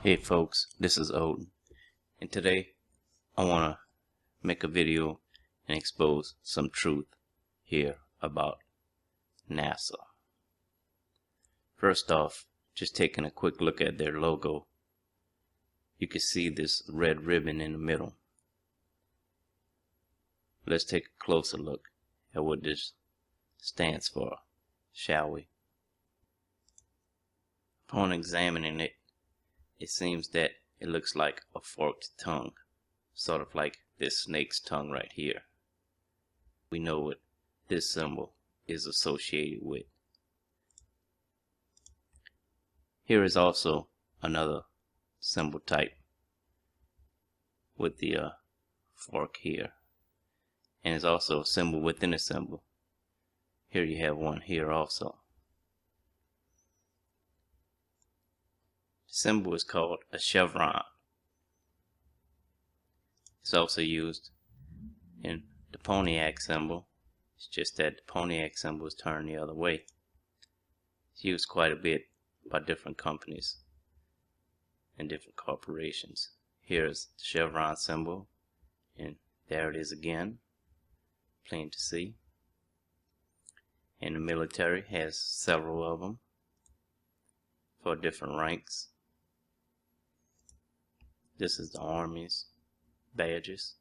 Hey folks, this is Odin, and today I want to make a video and expose some truth here about NASA. First off, just taking a quick look at their logo, you can see this red ribbon in the middle. Let's take a closer look at what this stands for, shall we? Upon examining it, it seems that it looks like a forked tongue, sort of like this snake's tongue right here. We know what this symbol is associated with. Here is also another symbol type with the fork here, and it's also a symbol within a symbol. Here you have one here also. The symbol is called a chevron. It's also used in the Pontiac symbol. It's just that the Pontiac symbol is turned the other way. It's used quite a bit by different companies and different corporations. Here's the chevron symbol, and there it is again, plain to see. And the military has several of them for different ranks. This is the Army's badges.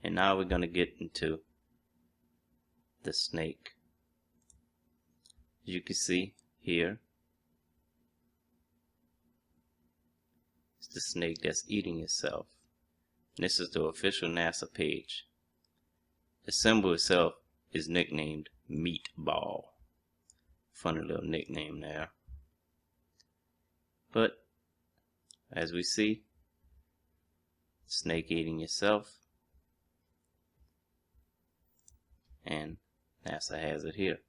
And now we're going to get into the snake. As you can see here, it's the snake that's eating itself. And this is the official NASA page. The symbol itself is nicknamed Meatball. Funny little nickname there. But as we see, snake eating itself, and NASA has it here.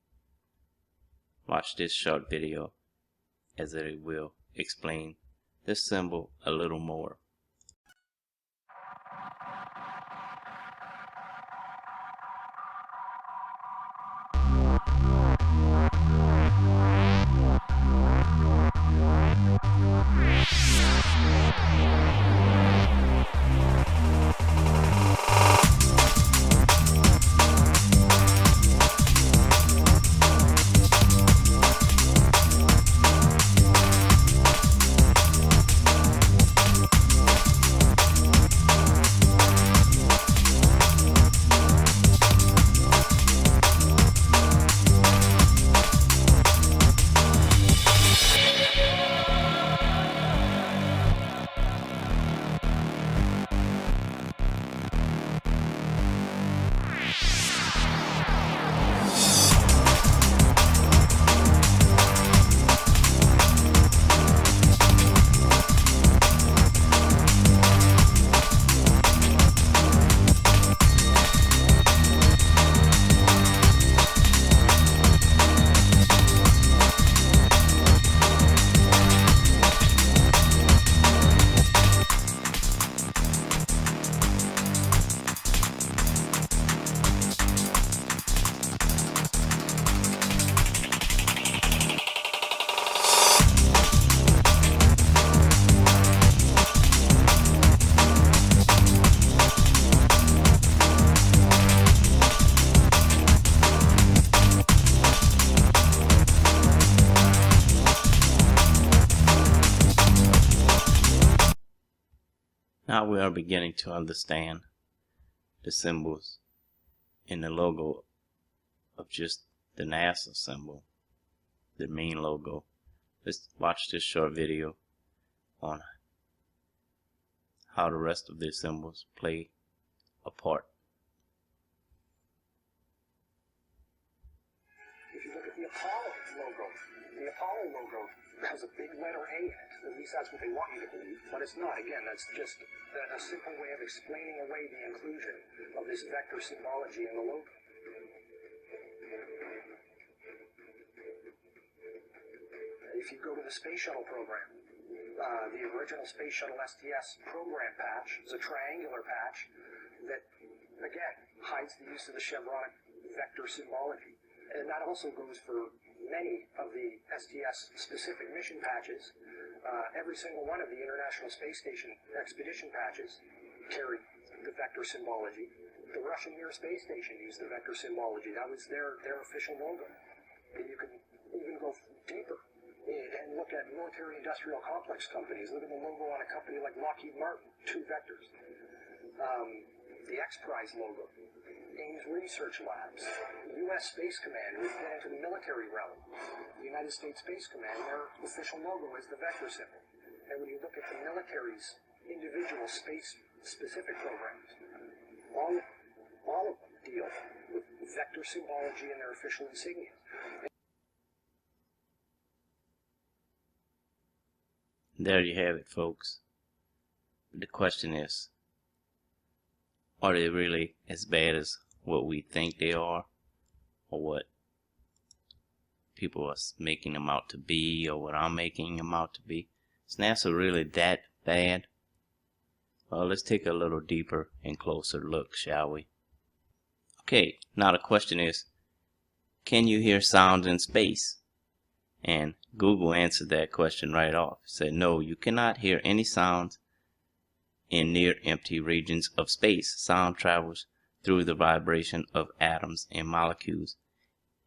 Watch this short video as it will explain this symbol a little more. Now we are beginning to understand the symbols in the logo of just the NASA symbol, the main logo. Let's watch this short video on how the rest of the symbols play a part. If you look at the Apollo logo has a big letter A in it. At least that's what they want you to believe, but it's not. Again, that's just a simple way of explaining away the inclusion of this vector symbology in the logo. If you go to the Space Shuttle program, the original Space Shuttle STS program patch is a triangular patch that, again, hides the use of the chevronic vector symbology. And that also goes for many of the STS-specific mission patches Every single one of the International Space Station expedition patches carried the vector symbology. The Russian Mir space station used the vector symbology. That was their official logo. And you can even go deeper and look at military-industrial complex companies. Look at the logo on a company like Lockheed Martin, 2 vectors. The X-Prize logo, Ames Research Labs, U.S. Space Command, who's been into the military realm. The United States Space Command, their official logo is the vector symbol. And when you look at the military's individual space-specific programs, all of them deal with vector symbology and their official insignia. There you have it, folks. The question is, are they really as bad as what we think they are, or what people are making them out to be, or what I'm making them out to be? Is NASA really that bad? Well, let's take a little deeper and closer look, shall we? Okay, now the question is, can you hear sounds in space? And Google answered that question right off. It said, no, you cannot hear any sounds in near empty regions of space. Sound travels through the vibration of atoms and molecules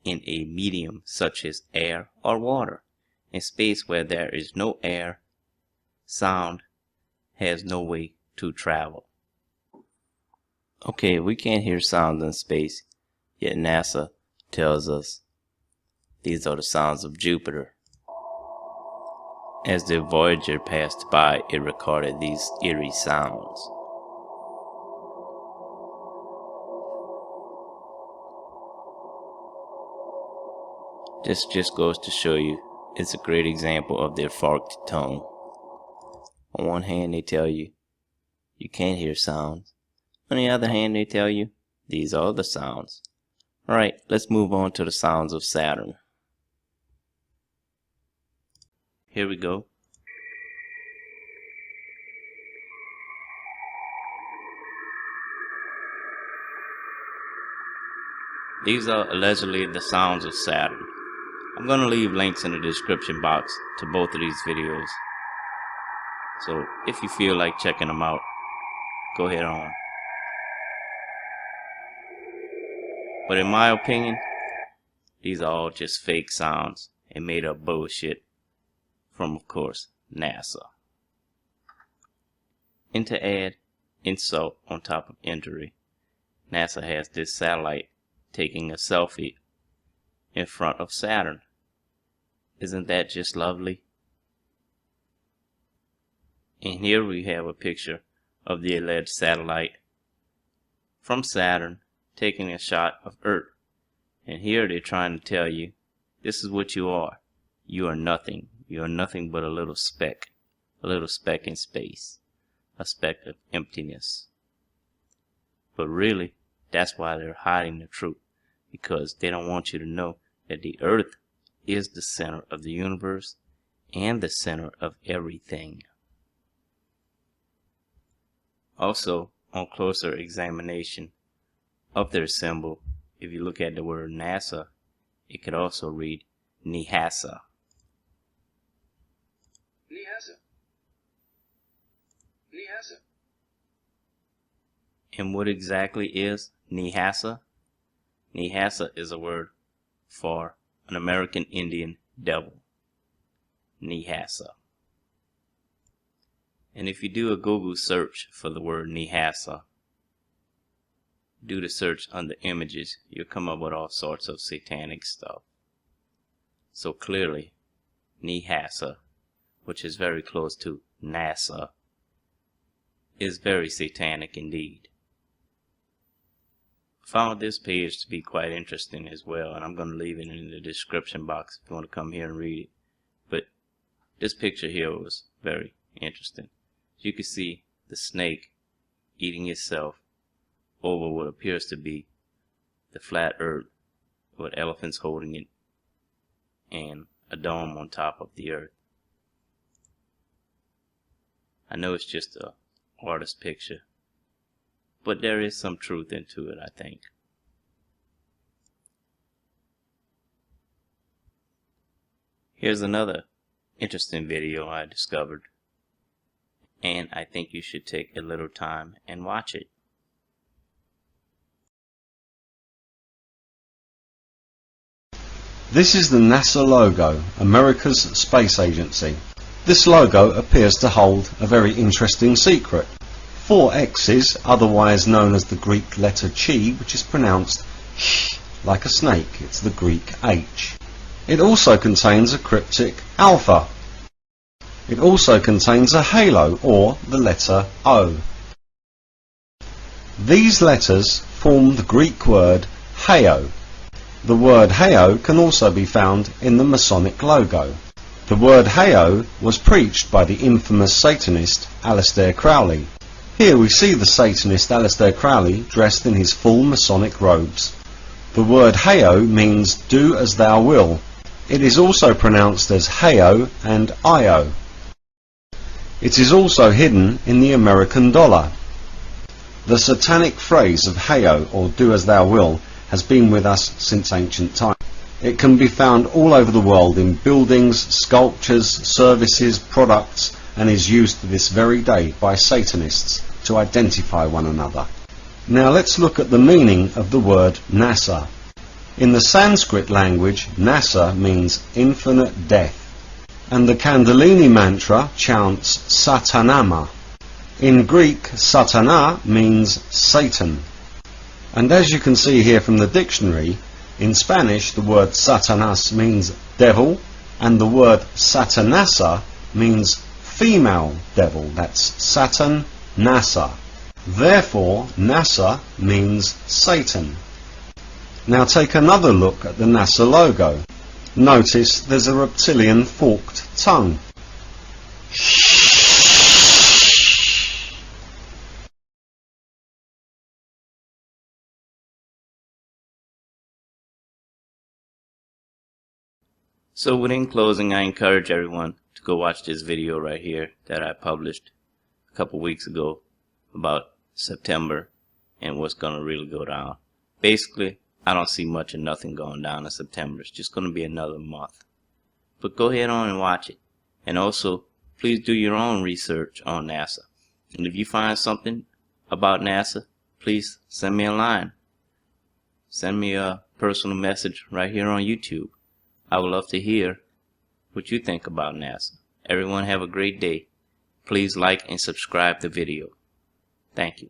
in a medium such as air or water. In space where there is no air, sound has no way to travel. Okay, we can't hear sounds in space, yet NASA tells us these are the sounds of Jupiter. As the Voyager passed by, it recorded these eerie sounds. This just goes to show you, it's a great example of their forked tone. On one hand, they tell you, you can't hear sounds. On the other hand, they tell you, these are the sounds. Alright, let's move on to the sounds of Saturn. Here we go. These are allegedly the sounds of Saturn. I'm going to leave links in the description box to both of these videos. So if you feel like checking them out, go ahead on. But in my opinion, these are all just fake sounds and made up bullshit from, of course, NASA. And to add insult on top of injury, NASA has this satellite taking a selfie in front of Saturn. Isn't that just lovely? And here we have a picture of the alleged satellite from Saturn taking a shot of Earth. And here they're trying to tell you, this is what you are. You are nothing. You are nothing but a little speck in space, a speck of emptiness. But really, that's why they're hiding the truth, because they don't want you to know that the Earth is the center of the universe and the center of everything. Also, on closer examination of their symbol, if you look at the word NASA, it could also read Nihasa. Nihasa. Nihasa. And what exactly is Nihasa? Nihasa is a word for an American Indian devil. Nihasa. And if you do a Google search for the word Nihasa, do the search under images, you'll come up with all sorts of satanic stuff. So clearly, Nihasa, which is very close to NASA, is very satanic indeed. Found this page to be quite interesting as well, and I'm going to leave it in the description box if you want to come here and read it. But this picture here was very interesting. You can see the snake eating itself over what appears to be the flat earth with elephants holding it and a dome on top of the earth. I know it's just a artist picture, but there is some truth into it, I think. Here's another interesting video I discovered, and I think you should take a little time and watch it. This is the NASA logo, America's space agency. This logo appears to hold a very interesting secret. 4 X's, otherwise known as the Greek letter chi, which is pronounced sh like a snake. It's the Greek H. It also contains a cryptic alpha. It also contains a halo, or the letter O. These letters form the Greek word heo. The word heo can also be found in the Masonic logo. The word heo was preached by the infamous Satanist Aleister Crowley. Here we see the Satanist Aleister Crowley dressed in his full Masonic robes. The word heo means do as thou will. It is also pronounced as heo and io. It is also hidden in the American dollar. The satanic phrase of heo, or do as thou will, has been with us since ancient times. It can be found all over the world in buildings, sculptures, services, products, and is used to this very day by Satanists to identify one another. Now let's look at the meaning of the word NASA. In the Sanskrit language, NASA means infinite death, and the Kundalini mantra chants Satanama. In Greek, Satana means Satan. And as you can see here from the dictionary, in Spanish the word Satanas means devil, and the word Satanasa means female devil. That's Satan, Nasa. Therefore, NASA means Satan. Now take another look at the NASA logo. Notice there's a reptilian forked tongue. So within closing, I encourage everyone to go watch this video right here that I published a couple weeks ago about September and what's going to really go down. Basically, I don't see much of nothing going down in September. It's just going to be another month. But go ahead on and watch it. And also, please do your own research on NASA. And if you find something about NASA, please send me a line. Send me a personal message right here on YouTube. I would love to hear what you think about NASA. Everyone have a great day. Please like and subscribe the video. Thank you.